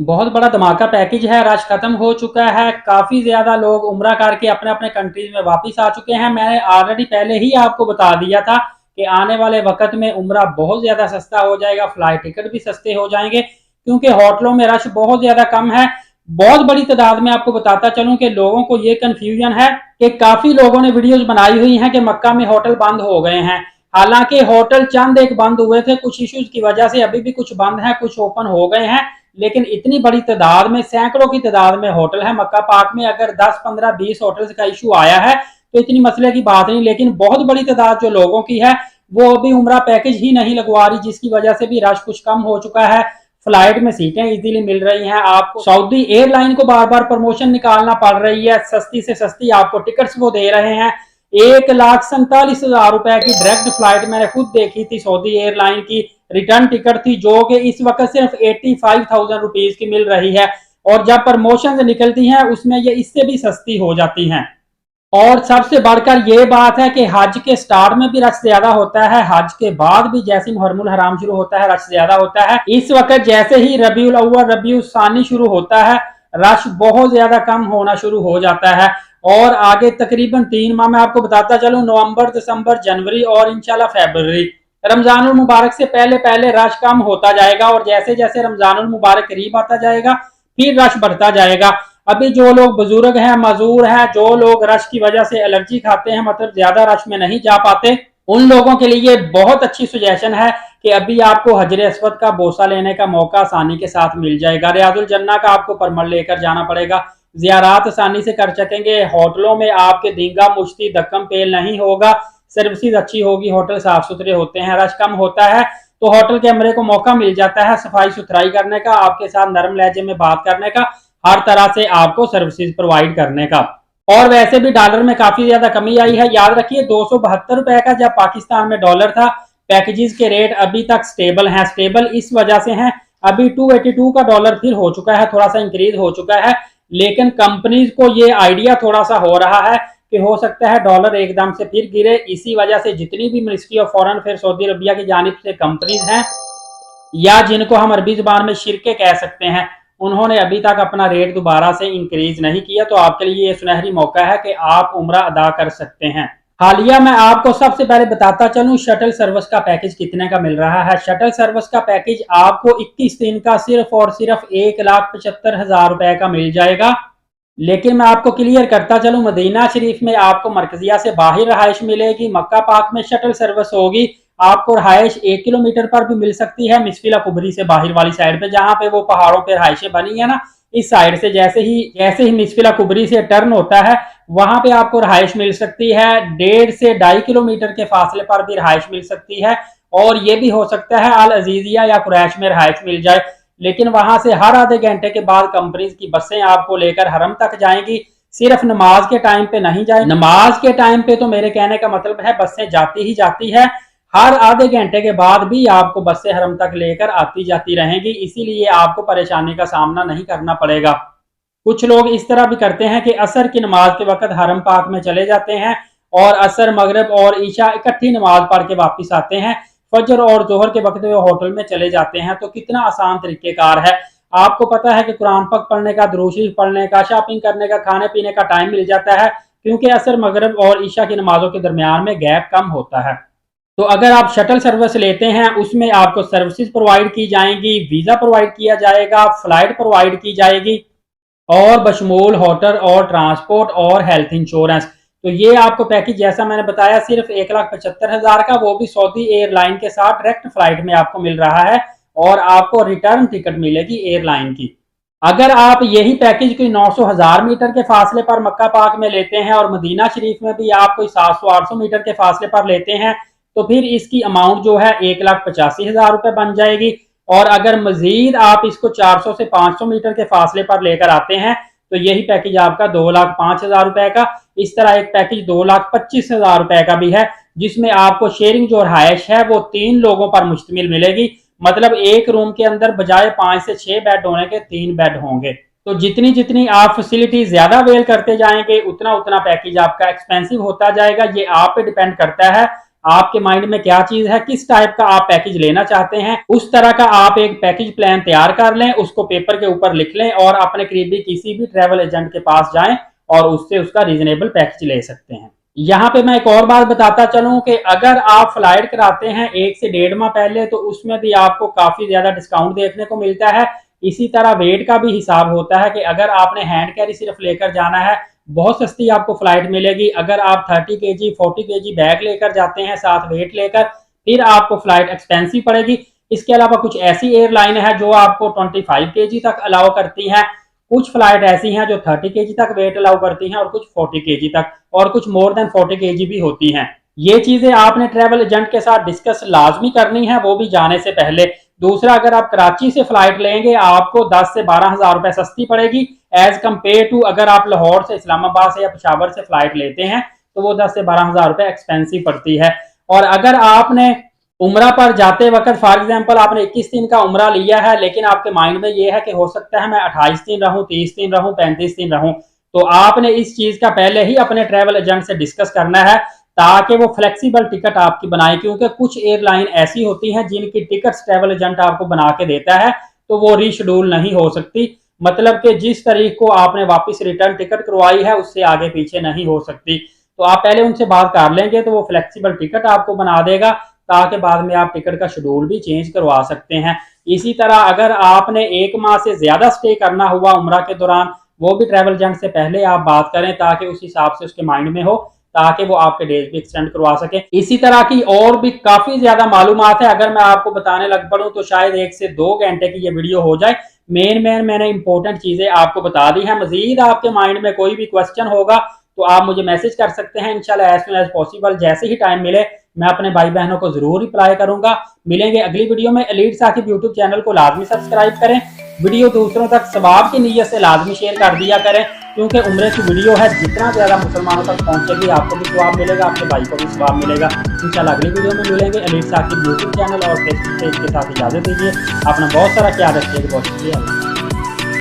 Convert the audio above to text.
बहुत बड़ा धमाका पैकेज है। रश खत्म हो चुका है। काफी ज्यादा लोग उम्रा करके अपने अपने कंट्रीज में वापस आ चुके हैं। मैंने ऑलरेडी पहले ही आपको बता दिया था कि आने वाले वक्त में उम्रा बहुत ज्यादा सस्ता हो जाएगा, फ्लाइट टिकट भी सस्ते हो जाएंगे क्योंकि होटलों में रश बहुत ज्यादा कम है। बहुत बड़ी तादाद में आपको बताता चलूं कि लोगों को ये कंफ्यूजन है कि काफी लोगों ने वीडियोस बनाई हुई हैं कि मक्का में होटल बंद हो गए हैं। हालांकि होटल चंद एक बंद हुए थे, कुछ इश्यूज की वजह से अभी भी कुछ बंद है, कुछ ओपन हो गए हैं। लेकिन इतनी बड़ी तादाद में, सैकड़ों की तादाद में होटल है मक्का पाक में। अगर 10 15 20 होटल्स का इशू आया है तो इतनी मसले की बात नहीं, लेकिन बहुत बड़ी तादाद जो लोगों की है वो अभी उम्रा पैकेज ही नहीं लगवा रही, जिसकी वजह से भी रश कुछ कम हो चुका है। फ्लाइट में सीटें इजीली मिल रही हैं आपको। सऊदी एयरलाइन को बार बार प्रमोशन निकालना पड़ रही है, सस्ती से सस्ती आपको टिकट्स वो दे रहे हैं। 1,47,000 रुपए की डायरेक्ट फ्लाइट मैंने खुद देखी थी, सऊदी एयरलाइन की रिटर्न टिकट थी, जो कि इस वक्त सिर्फ 85,000 रुपीज की मिल रही है। और जब प्रमोशन निकलती हैं उसमें ये इससे भी सस्ती हो जाती हैं। और सबसे बढ़कर ये बात है कि हज के स्टार्ट में भी रश ज्यादा होता है, हज के बाद भी जैसे मुहर्रमुल हराम शुरू होता है रश ज्यादा होता है। इस वक्त जैसे ही रबीउल अव्वल रबीउल सानी शुरू होता है रश बहुत ज्यादा कम होना शुरू हो जाता है। और आगे तकरीबन 3 माह में आपको बताता चलूं, नवंबर, दिसंबर, जनवरी और इंशाल्लाह फरवरी, रमजानुल मुबारक से पहले पहले रश कम होता जाएगा। और जैसे जैसे रमजानुल मुबारक करीब आता जाएगा फिर रश बढ़ता जाएगा। अभी जो लोग बुजुर्ग हैं, मजूर हैं, जो लोग रश की वजह से एलर्जी खाते हैं, मतलब ज्यादा रश में नहीं जा पाते, उन लोगों के लिए बहुत अच्छी सुजेशन है कि अभी आपको हजरे अस्वद का बोसा लेने का मौका आसानी के साथ मिल जाएगा। रियाजुल जन्ना का आपको परमल लेकर जाना पड़ेगा, जियारात आसानी से कर सकेंगे। होटलों में आपके दींगा मुश्ती धक्कम पेल नहीं होगा, सर्विसेज अच्छी होगी, होटल साफ सुथरे होते हैं, रश कम होता है तो होटल के अमरे को मौका मिल जाता है सफाई सुथराई करने का, आपके साथ नरम लहजे में बात करने का, हर तरह से आपको सर्विसेज प्रोवाइड करने का। और वैसे भी डॉलर में काफी ज्यादा कमी आई है। याद रखिए 272 रुपए का जब पाकिस्तान में डॉलर था, पैकेजेस के रेट अभी तक स्टेबल हैं। स्टेबल इस वजह से हैं, अभी 282 का डॉलर फिर हो चुका है, थोड़ा सा इंक्रीज हो चुका है। लेकिन कंपनीज को ये आइडिया थोड़ा सा हो रहा है कि हो सकता है डॉलर एकदम से फिर गिरे। इसी वजह से जितनी भी ministry of foreign affair Saudi Arabia की जानिब से कंपनीज हैं, या जिनको हम अरबी जुबान में शिरके कह सकते हैं, उन्होंने अभी तक अपना रेट दोबारा से इंक्रीज नहीं किया। तो आपके लिए ये सुनहरी मौका है कि आप उम्रा अदा कर सकते हैं। हालिया मैं आपको सबसे पहले बताता चलूं शटल सर्विस का पैकेज कितने का मिल रहा है। शटल सर्विस का पैकेज आपको 21 दिन का सिर्फ और सिर्फ 1,75,000 रुपए का मिल जाएगा। लेकिन मैं आपको क्लियर करता चलूं, मदीना शरीफ में आपको मरकजिया से बाहर रहायश मिलेगी, मक्का पाक में शटल सर्विस होगी। आपको रहायश 1 किलोमीटर पर भी मिल सकती है, मिसफिला कुबरी से बाहर वाली साइड पे, जहां पे वो पहाड़ों पे रहायशें बनी है ना, इस साइड से जैसे ही मिसफिला कुबरी से टर्न होता है वहां पे आपको रहायश मिल सकती है। 1.5 से 2.5 किलोमीटर के फासले पर भी रहायश मिल सकती है। और ये भी हो सकता है अल अजीजिया या कुरैश में रहायश मिल जाए। लेकिन वहां से हर आधे घंटे के बाद कंपनीज की बसें आपको लेकर हरम तक जाएंगी। सिर्फ नमाज के टाइम पे नहीं जाए, नमाज के टाइम पे तो मेरे कहने का मतलब है बसें जाती ही जाती है, हर आधे घंटे के बाद भी आपको बसें हरम तक लेकर आती जाती रहेंगी। इसीलिए आपको परेशानी का सामना नहीं करना पड़ेगा। कुछ लोग इस तरह भी करते हैं कि असर की नमाज के वक्त हरम पाक में चले जाते हैं और असर, मगरिब और ईशा इकट्ठी नमाज पढ़ के वापस आते हैं। फजर और जोहर के वक्त वो होटल में चले जाते हैं। तो कितना आसान तरीकेकार है। आपको पता है कि कुरान पाक पढ़ने का, दुरूद शरीफ पढ़ने का, शॉपिंग करने का, खाने पीने का टाइम मिल जाता है, क्योंकि असर, मगरिब और ईशा की नमाजों के दरमियान में गैप कम होता है। तो अगर आप शटल सर्विस लेते हैं उसमें आपको सर्विसेज प्रोवाइड की जाएंगी, वीजा प्रोवाइड किया जाएगा, फ्लाइट प्रोवाइड की जाएगी और बशमूल होटल और ट्रांसपोर्ट और हेल्थ इंश्योरेंस। तो ये आपको पैकेज जैसा मैंने बताया सिर्फ 1,75,000 का, वो भी सऊदी एयरलाइन के साथ डायरेक्ट फ्लाइट में आपको मिल रहा है और आपको रिटर्न टिकट मिलेगी एयरलाइन की। अगर आप यही पैकेज कोई 900-1000 मीटर के फासले पर मक्का पाक में लेते हैं और मदीना शरीफ में भी आप कोई 700-800 मीटर के फासले पर लेते हैं तो फिर इसकी अमाउंट जो है 1,85,000 रुपए बन जाएगी। और अगर मजीद आप इसको 400 से 500 मीटर के फासले पर लेकर आते हैं तो यही पैकेज आपका 2,05,000 रुपए का। इस तरह एक पैकेज 2,25,000 रुपए का भी है, जिसमें आपको शेयरिंग जो रहायश है वो 3 लोगों पर मुश्तमिल मिलेगी। मतलब एक रूम के अंदर बजाय 5 से 6 बेड होने के 3 बेड होंगे। तो जितनी जितनी आप फैसिलिटी ज्यादा अवेल करते जाएंगे उतना उतना पैकेज आपका एक्सपेंसिव होता जाएगा। ये आप पे डिपेंड करता है आपके माइंड में क्या चीज है, किस टाइप का आप पैकेज लेना चाहते हैं, उस तरह का आप एक पैकेज प्लान तैयार कर लें, उसको पेपर के ऊपर लिख लें और अपने करीबी किसी भी ट्रैवल एजेंट के पास जाएं और उससे उसका रीजनेबल पैकेज ले सकते हैं। यहाँ पे मैं एक और बात बताता चलूं कि अगर आप फ्लाइट कराते हैं 1 से 1.5 माह पहले तो उसमें भी आपको काफी ज्यादा डिस्काउंट देखने को मिलता है। इसी तरह वेट का भी हिसाब होता है कि अगर आपने हैंड कैरी सिर्फ लेकर जाना है, बहुत सस्ती आपको फ्लाइट मिलेगी। अगर आप 30 केजी 40 केजी बैग लेकर जाते हैं साथ वेट लेकर, फिर आपको फ्लाइट एक्सपेंसिव पड़ेगी। इसके अलावा कुछ ऐसी एयरलाइन है जो आपको 25 केजी तक अलाउ करती हैं, कुछ फ्लाइट ऐसी हैं जो 30 केजी तक वेट अलाउ करती हैं और कुछ 40 केजी तक, और कुछ मोर देन 40 केजी भी होती हैं। ये चीजें आपने ट्रैवल एजेंट के साथ डिस्कस लाजमी करनी है, वो भी जाने से पहले। दूसरा, अगर आप कराची से फ्लाइट लेंगे आपको 10 से 12 हजार रुपए सस्ती पड़ेगी एज कम्पेयर टू अगर आप लाहौर से, इस्लामाबाद से या पेशावर से फ्लाइट लेते हैं तो वो 10 से 12 हजार रुपए एक्सपेंसिव पड़ती है। और अगर आपने उम्रा पर जाते वक्त फॉर एग्जांपल आपने 21 दिन का उम्रा लिया है, लेकिन आपके माइंड में ये है कि हो सकता है मैं 28 दिन रहूं, 30 दिन रहूं, 35 दिन रहूं, तो आपने इस चीज का पहले ही अपने ट्रैवल एजेंट से डिस्कस करना है ताकि वो फ्लेक्सिबल टिकट आपकी बनाए। क्योंकि कुछ एयरलाइन ऐसी होती हैं जिनकी टिकट्स ट्रैवल एजेंट आपको बना के देता है तो वो रीशेड्यूल नहीं हो सकती, मतलब कि जिस तारीख को आपने वापस रिटर्न टिकट करवाई है उससे आगे पीछे नहीं हो सकती। तो आप पहले उनसे बात कर लेंगे तो वो फ्लेक्सिबल टिकट आपको बना देगा ताकि बाद में आप टिकट का शेड्यूल भी चेंज करवा सकते हैं। इसी तरह अगर आपने 1 माह से ज्यादा स्टे करना हुआ उम्रा के दौरान, वो भी ट्रैवल एजेंट से पहले आप बात करें ताकि उस हिसाब से उसके माइंड में हो, ताकि वो आपके डेज भी एक्सटेंड करवा सके। इसी तरह की और भी काफी ज्यादा मालूमात है, अगर मैं आपको बताने लग पड़ूं तो शायद 1 से 2 घंटे की ये वीडियो हो जाए। मेन मैंने इंपॉर्टेंट चीजें आपको बता दी है। मजीद आपके माइंड में कोई भी क्वेश्चन होगा तो आप मुझे मैसेज कर सकते हैं। इंशाल्लाह एज सुन एज पॉसिबल, जैसे ही टाइम मिले मैं अपने भाई बहनों को जरूर रिप्लाई करूंगा। मिलेंगे अगली वीडियो में। एलीट साकिब यूट्यूब चैनल को लाजमी सब्सक्राइब करें, वीडियो दूसरों तक सवाब की नीयत से लाजमी शेयर कर दिया करें, क्योंकि उम्रे की वीडियो है, जितना ज्यादा मुसलमानों तक पहुंचेगी आपको भी सवाब मिलेगा, आपके भाई को भी सवाब मिलेगा। इंशाल्लाह अगली वीडियो में मिलेंगे। एलीट साकिब यूट्यूब चैनल और फेसबुक पेज के साथ इजाजत दीजिए। अपना बहुत सारा ख्याल रखिएगा। बहुत शुक्रिया।